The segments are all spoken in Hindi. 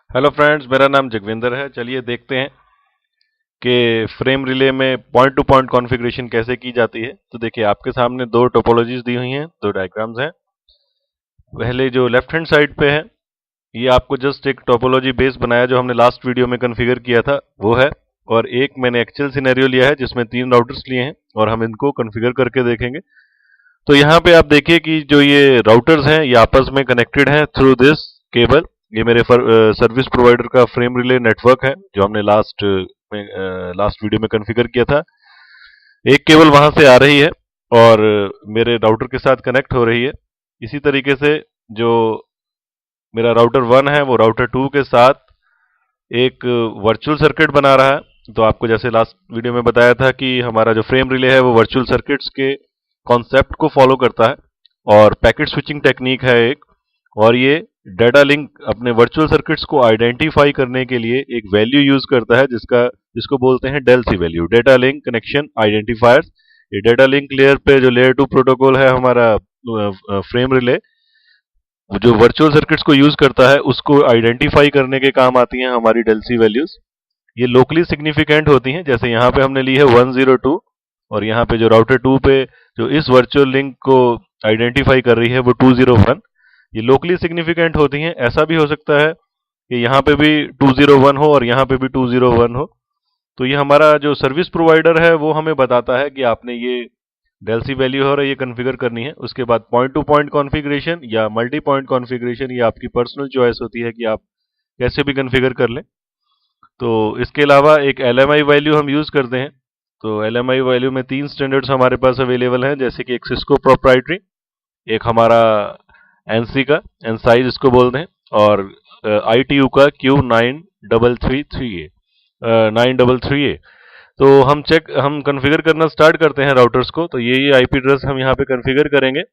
हेलो फ्रेंड्स, मेरा नाम जगविंदर है। चलिए देखते हैं कि फ्रेम रिले में पॉइंट टू पॉइंट कॉन्फ़िगरेशन कैसे की जाती है। तो देखिए, आपके सामने दो टोपोलॉजीज दी हुई हैं, दो डायग्राम्स हैं। पहले जो लेफ्ट हैंड साइड पे है, ये आपको जस्ट एक टोपोलॉजी बेस बनाया जो हमने लास्ट वीडियो में कॉन्फ़िगर किया था, वो है। और एक मैंने एक्चुअल सिनेरियो लिया है जिसमें 3 राउटर्स लिए हैं और हम इनको कॉन्फ़िगर करके देखेंगे। तो यहाँ पे आप देखिए कि जो ये राउटर्स हैं ये आपस में कनेक्टेड हैं थ्रू दिस केबल। ये मेरे सर्विस प्रोवाइडर का फ्रेम रिले नेटवर्क है जो हमने लास्ट वीडियो में कॉन्फ़िगर किया था। एक केबल वहां से आ रही है और मेरे राउटर के साथ कनेक्ट हो रही है। इसी तरीके से जो मेरा राउटर 1 है वो राउटर 2 के साथ एक वर्चुअल सर्किट बना रहा है। तो आपको जैसे लास्ट वीडियो में बताया था कि हमारा जो फ्रेम रिले है वो वर्चुअल सर्किट्स के कॉन्सेप्ट को फॉलो करता है और पैकेट स्विचिंग टेक्निक है एक। और ये डाटा लिंक अपने वर्चुअल सर्किट्स को आइडेंटिफाई करने के लिए एक वैल्यू यूज करता है जिसको बोलते हैं del C value, data link connection identifiers. ये डेटा लिंक लेयर पे जो लेयर 2 प्रोटोकॉल है हमारा फ्रेम रिले, जो वर्चुअल सर्किट्स को यूज करता है उसको आइडेंटिफाई करने के काम आती हैं हमारी डेल सी वैल्यूज। ये लोकली सिग्निफिकेंट होती हैं, जैसे यहाँ पे हमने ली है 102 और यहाँ पे जो राउटर 2 पे जो इस वर्चुअल लिंक को आइडेंटिफाई कर रही है वो 201। ये लोकली सिग्निफिकेंट होती हैं। ऐसा भी हो सकता है कि यहाँ पे भी 201 हो और यहाँ पे भी 201 हो। तो ये हमारा जो सर्विस प्रोवाइडर है वो हमें बताता है कि आपने ये डेल सी वैल्यू है और ये कॉन्फ़िगर करनी है। उसके बाद पॉइंट टू पॉइंट कॉन्फ़िगरेशन या मल्टी पॉइंट कॉन्फ़िगरेशन, ये आपकी पर्सनल चॉइस होती है कि आप कैसे भी कॉन्फ़िगर कर लें। तो इसके अलावा एक एलएमआई वैल्यू हम यूज करते हैं। तो एलएमआई वैल्यू में 3 स्टैंडर्ड्स हमारे पास अवेलेबल हैं, जैसे कि एक सिस्को प्रोप्राइटरी, एक हमारा एनसी का एनसाइज इसको बोलते हैं, और आईटीयू का Q9333A। तो हम कॉन्फ़िगर करना स्टार्ट करते हैं राउटर्स को। तो ये आईपी एड्रेस हम यहाँ पे कॉन्फ़िगर करेंगे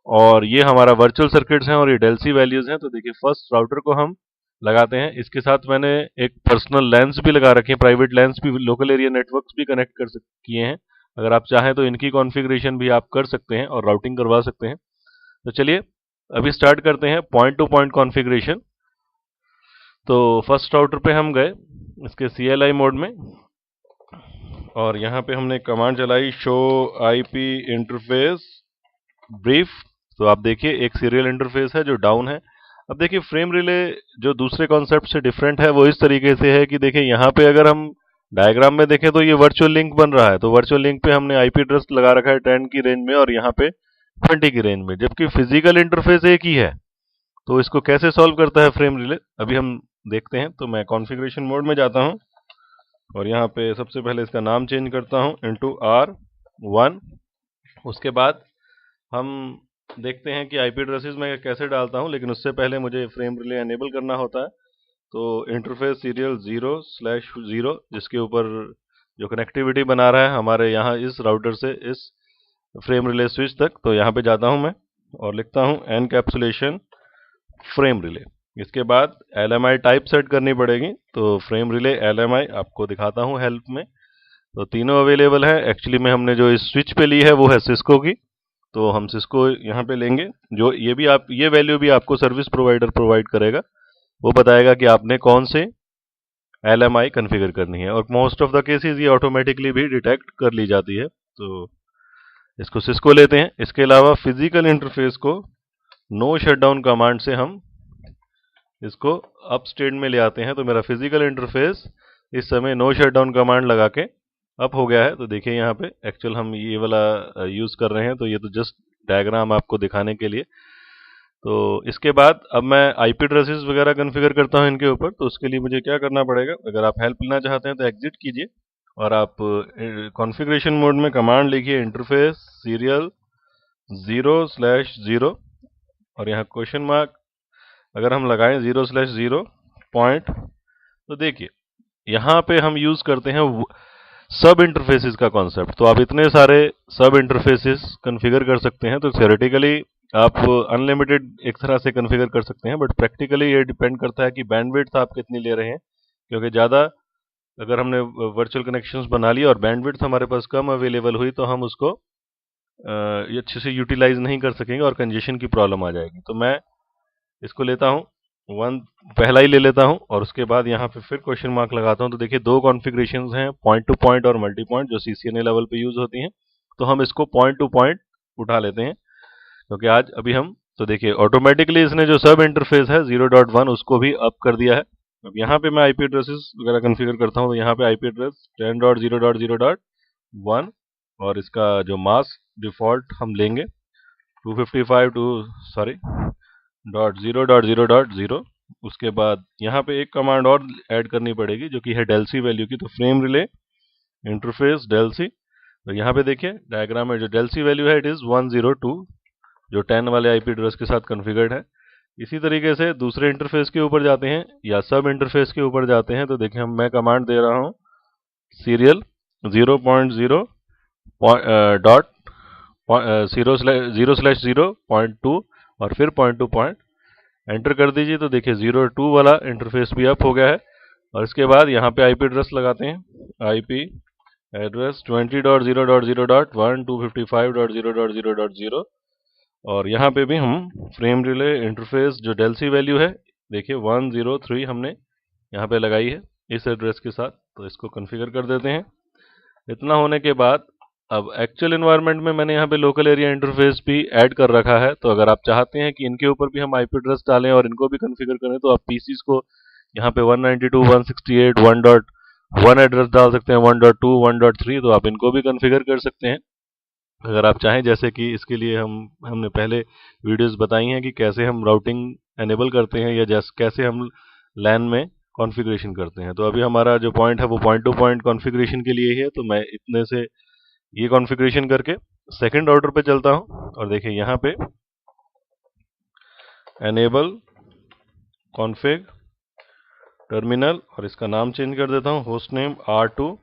और ये हमारा वर्चुअल सर्किट्स हैं और ये डेल सी वैल्यूज हैं। तो देखिए, फर्स्ट राउटर को हम लगाते हैं। इसके साथ मैंने एक पर्सनल लैंस भी लगा रखी है, प्राइवेट लैंस भी, लोकल एरिया नेटवर्क्स भी कनेक्ट किए हैं। अगर आप चाहें तो इनकी कॉन्फ़िगरेशन भी आप कर सकते हैं और राउटिंग करवा सकते हैं। तो चलिए अभी स्टार्ट करते हैं पॉइंट टू पॉइंट कॉन्फ़िगरेशन। तो फर्स्ट राउटर पे हम गए इसके CLI मोड में और यहाँ पे हमने कमांड चलाई शो आईपी इंटरफेस ब्रीफ। तो आप देखिए एक सीरियल इंटरफेस है जो डाउन है। अब देखिए, फ्रेम रिले जो दूसरे कॉन्सेप्ट से डिफरेंट है वो इस तरीके से है कि देखिए, यहाँ पे अगर हम डायग्राम में देखें तो ये वर्चुअल लिंक बन रहा है। तो वर्चुअल लिंक पे हमने आईपी एड्रेस लगा रखा है 10 की रेंज में और यहाँ पे 20 की रेंज में, जबकि फिजिकल इंटरफेस एक ही है। तो इसको कैसे सॉल्व करता है फ्रेम रिले, अभी हम देखते हैं। तो मैं कॉन्फ़िगरेशन मोड में जाता हूँ और यहाँ पे सबसे पहले इसका नाम चेंज करता हूँ इनटू R1। उसके बाद हम देखते हैं कि आईपी एड्रेसेस मैं कैसे डालता हूं, लेकिन उससे पहले मुझे फ्रेम रिले एनेबल करना होता है। तो इंटरफेस सीरियल 0/0, जिसके ऊपर जो कनेक्टिविटी बना रहा है हमारे यहाँ इस राउटर से इस फ्रेम रिले स्विच तक। तो यहाँ पे जाता हूं मैं और लिखता हूं एनकैप्सुलेशन फ्रेम रिले। इसके बाद एलएमआई टाइप सेट करनी पड़ेगी। तो फ्रेम रिले एलएमआई आपको दिखाता हूं हेल्प में। तो तीनों अवेलेबल है। एक्चुअली में हमने जो इस स्विच पे ली है वो है सिस्को की, तो हम सिस्को यहाँ पे लेंगे। जो ये वैल्यू भी आपको सर्विस प्रोवाइडर प्रोवाइड करेगा। वो बताएगा कि आपने कौन से एलएमआई कॉन्फ़िगर करनी है और मोस्ट ऑफ द केसेस ये ऑटोमेटिकली भी डिटेक्ट कर ली जाती है। तो इसको सिस्को लेते हैं। इसके अलावा फिजिकल इंटरफेस को नो शटडाउन कमांड से हम इसको अप स्टेट में ले आते हैं। तो मेरा फिजिकल इंटरफेस इस समय नो शटडाउन कमांड लगा के अप हो गया है। तो देखिए यहाँ पे एक्चुअल हम ये वाला यूज कर रहे हैं, तो ये तो जस्ट डायग्राम आपको दिखाने के लिए। तो इसके बाद अब मैं आईपी एड्रेसेस वगैरह कॉन्फ़िगर करता हूँ इनके ऊपर। तो उसके लिए मुझे क्या करना पड़ेगा, अगर आप हेल्प लेना चाहते हैं तो एग्जिट कीजिए और आप कॉन्फ़िगरेशन मोड में कमांड लिखिए इंटरफेस सीरियल 0/0 और यहाँ क्वेश्चन मार्क अगर हम लगाएं 0/0 पॉइंट। तो देखिए यहाँ पे हम यूज करते हैं सब इंटरफेसेस का कॉन्सेप्ट। तो आप इतने सारे सब इंटरफेसेस कॉन्फ़िगर कर सकते हैं। तो थियोरेटिकली आप अनलिमिटेड एक तरह से कॉन्फ़िगर कर सकते हैं, बट प्रैक्टिकली ये डिपेंड करता है कि बैंडविड्थ आप कितनी ले रहे हैं। क्योंकि ज़्यादा अगर हमने वर्चुअल कनेक्शंस बना लिए और बैंडविड्थ हमारे पास कम अवेलेबल हुई तो हम उसको अच्छे से यूटिलाइज नहीं कर सकेंगे और कंजेशन की प्रॉब्लम आ जाएगी। तो मैं इसको लेता हूँ वन पहला ही ले लेता हूं और उसके बाद यहाँ पे फिर क्वेश्चन मार्क लगाता हूं। तो देखिए दो कॉन्फ़िगरेशंस हैं, पॉइंट टू पॉइंट और मल्टी पॉइंट, जो CCNA लेवल पे यूज होती हैं। तो हम इसको पॉइंट टू पॉइंट उठा लेते हैं, क्योंकि आज अभी हम तो देखिए ऑटोमेटिकली इसने जो सब इंटरफेस है 0.1 उसको भी अप कर दिया है। अब यहाँ पे मैं आईपी एड्रेसेस वगैरह कॉन्फ़िगर करता हूँ, तो यहाँ पे आईपी एड्रेस 10.0.0.1 और इसका जो मास्क डिफॉल्ट हम लेंगे 255 टू सॉरी .0.0.0। उसके बाद यहाँ पे एक कमांड और ऐड करनी पड़ेगी जो कि है delc वैल्यू की। तो फ्रेम रिले इंटरफेस delc, तो यहाँ पे देखिए डायग्राम में जो delc वैल्यू है इट इज 102, जो 10 वाले आईपी एड्रेस के साथ कॉन्फ़िगर्ड है। इसी तरीके से दूसरे इंटरफेस के ऊपर जाते हैं या सब इंटरफेस के ऊपर जाते हैं। तो देखिए मैं कमांड दे रहा हूँ सीरियल 0.0 डॉट 0/0.2 और फिर पॉइंट टू पॉइंट एंटर कर दीजिए। तो देखिए 02 वाला इंटरफेस भी अप हो गया है। और इसके बाद यहाँ पे आईपी एड्रेस लगाते हैं, आईपी एड्रेस 20.0.0.1 255.0.0.0 और यहाँ पे भी हम फ्रेम रिले इंटरफेस जो delc वैल्यू है देखिए 103 हमने यहाँ पे लगाई है इस एड्रेस के साथ। तो इसको कॉन्फ़िगर कर देते हैं। इतना होने के बाद अब एक्चुअल एनवायरनमेंट में मैंने यहाँ पे लोकल एरिया इंटरफेस भी ऐड कर रखा है। तो अगर आप चाहते हैं कि इनके ऊपर भी हम आईपी एड्रेस डालें और इनको भी कॉन्फ़िगर करें, तो आप पीसीस को यहाँ पे 192.168 1.1 एड्रेस डाल सकते हैं, 1.2 1.3, तो आप इनको भी कॉन्फ़िगर कर सकते हैं अगर आप चाहें। जैसे कि इसके लिए हमने पहले वीडियोस बताई हैं कि कैसे हम राउटिंग एनेबल करते हैं या कैसे हम लैन में कॉन्फ़िगरेशन करते हैं। तो अभी हमारा जो पॉइंट है वो पॉइंट टू पॉइंट कॉन्फ़िगरेशन के लिए ही है। तो मैं इतने से ये कॉन्फ़िगरेशन करके सेकंड राउटर पे चलता हूं और देखिए यहाँ पे एनेबल कॉन्फ़िग टर्मिनल और इसका नाम चेंज कर देता हूं होस्ट नेम R2।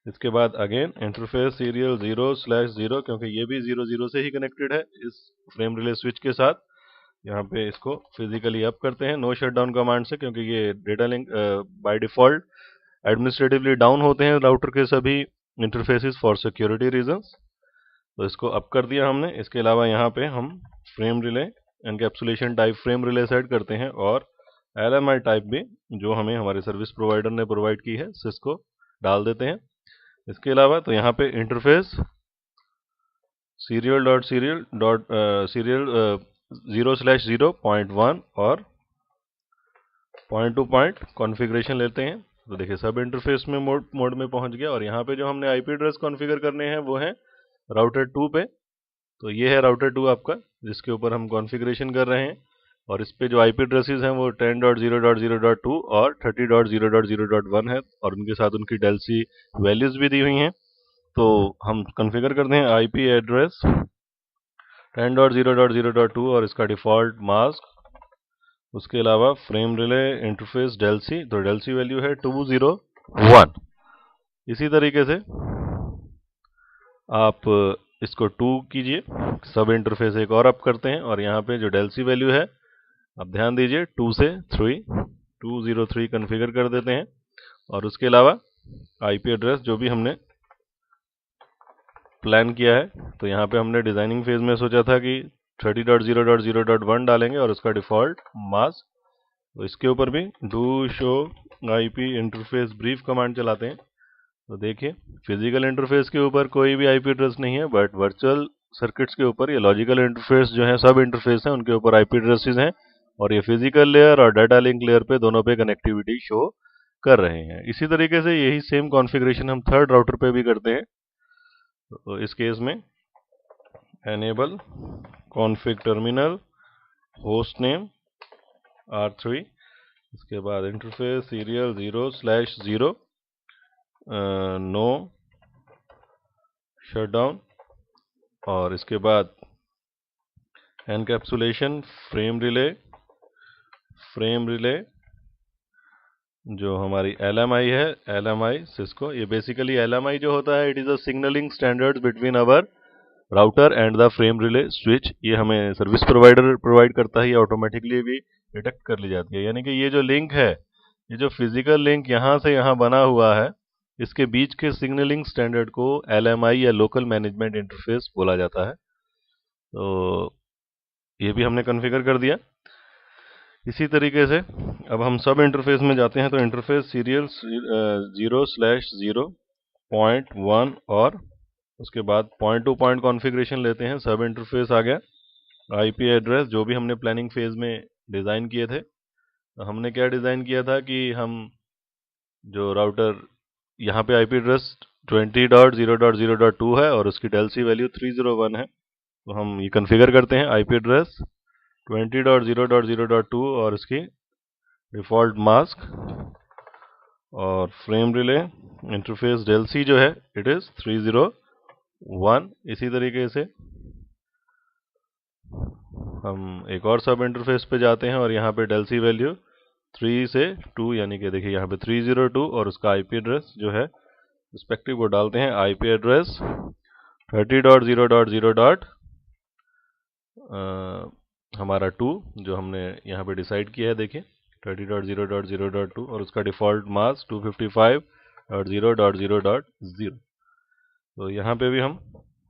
इसके बाद अगेन इंटरफेस सीरियल 0/0, क्योंकि ये भी 00 से ही कनेक्टेड है इस फ्रेम रिले स्विच के साथ। यहाँ पे इसको फिजिकली अप करते हैं नो शटडाउन कमांड से, क्योंकि ये data link by default administratively down होते हैं राउटर के सभी इंटरफेसेस फॉर सिक्योरिटी रीजंस। तो इसको अप कर दिया हमने। इसके अलावा यहाँ पे हम frame relay encapsulation type frame relay set करते हैं और LMI टाइप भी जो हमें हमारे सर्विस प्रोवाइडर ने प्रोवाइड की है सिस्को डाल देते हैं। इसके अलावा तो यहाँ पे इंटरफेस सीरियल 0/0.1 और पॉइंट टू पॉइंट कॉन्फ़िगरेशन लेते हैं। तो देखिए सब इंटरफेस में मोड में पहुंच गया और यहाँ पे जो हमने आईपी एड्रेस कॉन्फ़िगर करने हैं वो है राउटर 2 पे। तो ये है राउटर 2 आपका, जिसके ऊपर हम कॉन्फ़िगरेशन कर रहे हैं। और इस पे जो आईपी एड्रेसेस हैं वो 10.0.0.2 और 30.0.0.1 है और उनके साथ उनकी delc वैल्यूज भी दी हुई हैं। तो हम कॉन्फ़िगर करते हैं आईपी एड्रेस 10.0.0.2 और इसका डिफ़ॉल्ट मास्क। उसके अलावा फ्रेम रिले इंटरफेस delc, तो delc वैल्यू है 201। इसी तरीके से आप इसको 2 कीजिए, सब इंटरफेस एक और अप करते हैं और यहाँ पे जो delc वैल्यू है अब ध्यान दीजिए 2 से 3 203 कॉन्फ़िगर कर देते हैं। और उसके अलावा आईपी एड्रेस जो भी हमने प्लान किया है, तो यहाँ पे हमने डिजाइनिंग फेज में सोचा था कि 30.0.0.1 डालेंगे और उसका डिफ़ॉल्ट मास्क। तो इसके ऊपर भी do show IP interface brief command चलाते हैं। तो देखिए फिजिकल इंटरफेस के ऊपर कोई भी आईपी एड्रेस नहीं है, बट वर्चुअल सर्किट्स के ऊपर ये लॉजिकल इंटरफेस जो है सब इंटरफेस है उनके ऊपर आईपी एड्रेसेस हैं और ये फिजिकल लेयर और डाटा लिंक लेयर पे दोनों पे कनेक्टिविटी शो कर रहे हैं। इसी तरीके से यही सेम कॉन्फ़िगरेशन हम थर्ड राउटर पे भी करते हैं। तो इस केस में enable config terminal host name R3, इसके बाद इंटरफेस सीरियल 0/0 नो शटडाउन और इसके बाद एनकैप्सुलेशन फ्रेम रिले जो हमारी LMI है, LMI सिस्को। ये बेसिकली LMI जो होता है it is a signalling standards between our router and the frame relay switch. ये हमें सर्विस प्रोवाइडर प्रोवाइड करता है, ये ऑटोमेटिकली भी डिटेक्ट कर ली जाती है। यानी कि ये जो लिंक है, ये जो फिजिकल लिंक यहाँ से यहाँ बना हुआ है, इसके बीच के सिग्नलिंग स्टैंडर्ड को LMI या लोकल मैनेजमेंट इंटरफेस बोला जाता है। तो ये भी हमने कॉन्फ़िगर कर दिया। इसी तरीके से अब हम सब इंटरफेस में जाते हैं, तो इंटरफेस सीरियल 0/0.1 और उसके बाद पॉइंट टू पॉइंट कॉन्फ़िगरेशन लेते हैं। सब इंटरफेस आ गया। आईपी एड्रेस जो भी हमने प्लानिंग फेज में डिज़ाइन किए थे, तो हमने क्या डिज़ाइन किया था कि हम जो राउटर यहाँ पे आईपी एड्रेस 20.0.0.2 है और उसकी डेल्सी वैल्यू 301 है, तो हम ये कॉन्फ़िगर करते हैं आईपी एड्रेस 20.0.0.2 और इसकी डिफ़ॉल्ट मास्क और फ्रेम रिले इंटरफेस डेल्सी जो है इट इज़ 301। इसी तरीके से हम एक और सब इंटरफेस पे जाते हैं और यहाँ पे डेल्सी वैल्यू 3 से 2, यानी कि देखिए यहाँ पे 302 और उसका आईपी एड्रेस जो है रिस्पेक्टिव वो डालते हैं। IP address 30.0.0. हमारा 2 जो हमने यहाँ पे डिसाइड किया है, देखिए 30.0.0.2 और उसका डिफ़ॉल्ट मास्क 255.0.0.0। तो यहाँ पे भी हम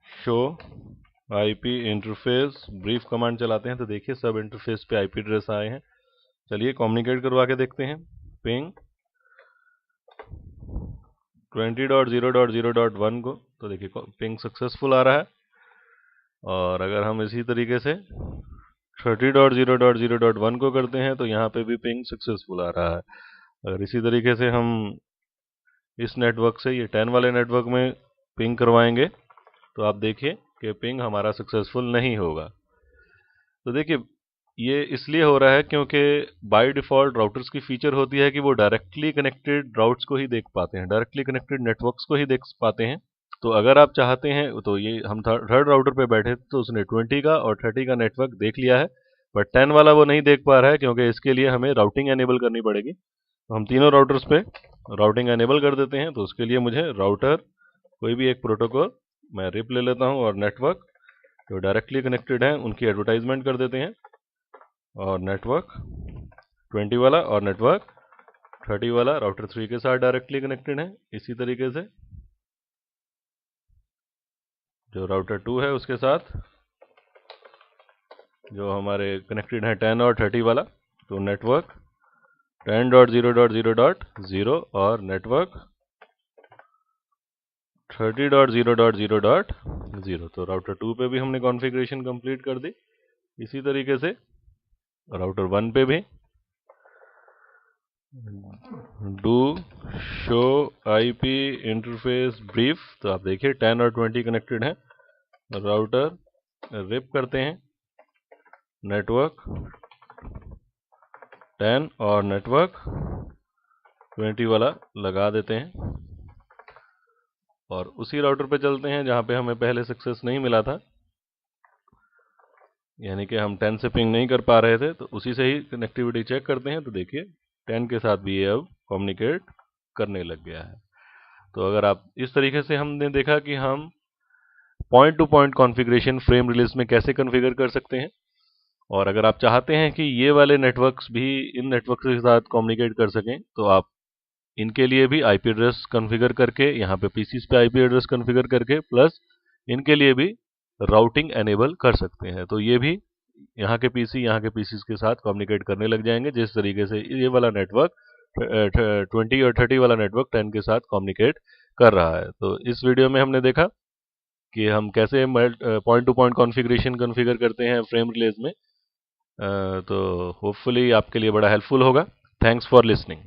show IP interface brief command चलाते हैं, तो देखिए सब इंटरफेस पे आईपी एड्रेस आए हैं। चलिए कम्युनिकेट करवा के देखते हैं। पिंग 20.0.0.1 को, तो देखिए पिंग सक्सेसफुल आ रहा है। और अगर हम इसी तरीके से 30.0.0.1 को करते हैं तो यहाँ पे भी पिंग सक्सेसफुल आ रहा है। अगर इसी तरीके से हम इस नेटवर्क से ये 10 वाले नेटवर्क में पिंग करवाएंगे तो आप देखिए कि पिंग हमारा सक्सेसफुल नहीं होगा। तो देखिए ये इसलिए हो रहा है क्योंकि बाय डिफ़ॉल्ट राउटर्स की फीचर होती है कि वो डायरेक्टली कनेक्टेड राउट्स को ही देख पाते हैं, डायरेक्टली कनेक्टेड नेटवर्क्स को ही देख पाते हैं। तो अगर आप चाहते हैं, तो ये हम थर्ड राउटर पे बैठे तो उसने 20 का और 30 का नेटवर्क देख लिया है, बट 10 वाला वो नहीं देख पा रहा है क्योंकि इसके लिए हमें राउटिंग एनेबल करनी पड़ेगी। तो हम तीनों राउटर्स पे राउटिंग एनेबल कर देते हैं। तो उसके लिए मुझे राउटर कोई भी एक प्रोटोकॉल मैं रिप ले लेता हूँ और नेटवर्क जो डायरेक्टली कनेक्टेड है उनकी एडवर्टाइजमेंट कर देते हैं, और नेटवर्क 20 वाला और नेटवर्क 30 वाला राउटर 3 के साथ डायरेक्टली कनेक्टेड है। इसी तरीके से जो राउटर 2 है उसके साथ जो हमारे कनेक्टेड है 10 और 30 वाला, तो नेटवर्क 10.0.0.0 और नेटवर्क 30.0.0.0। तो राउटर 2 पे भी हमने कॉन्फ़िगरेशन कंप्लीट कर दी। इसी तरीके से राउटर 1 पे भी do show IP interface brief, तो आप देखिए 10 और 20 कनेक्टेड हैं। राउटर रिप करते हैं, नेटवर्क 10 और नेटवर्क 20 वाला लगा देते हैं और उसी राउटर पे चलते हैं जहाँ पे हमें पहले सक्सेस नहीं मिला था, यानी कि हम 10 से पिंग नहीं कर पा रहे थे, तो उसी से ही कनेक्टिविटी चेक करते हैं। तो देखिए 10 के साथ भी ये अब कम्युनिकेट करने लग गया है। तो अगर आप इस तरीके से हमने देखा कि हम point two point configuration frame release में कैसे कॉन्फ़िगर कर सकते हैं। और अगर आप चाहते हैं कि ये वाले नेटवर्क्स भी इन नेटवर्क्स के साथ कम्युनिकेट कर सकें, तो आप इनके लिए भी आईपी एड्रेस कॉन्फ़िगर करके, यहाँ पे पीसीस पे आईपी एड्रेस कॉन्फ़िगर करके, प्लस इनके लिए भी राउटिंग एनेबल कर सकते हैं। तो ये भी यहाँ के पीसी यहाँ के पीसीस के साथ कम्युनिकेट करने लग जाएंगे, जिस तरीके से ये वाला नेटवर्क 20 और 30 वाला नेटवर्क 10 के साथ कम्युनिकेट कर रहा है। तो इस वीडियो में हमने देखा कि हम कैसे point two point configuration configure करते हैं फ्रेम रिलेज में। तो होपफुली आपके लिए बड़ा हेल्पफुल होगा। Thanks for listening.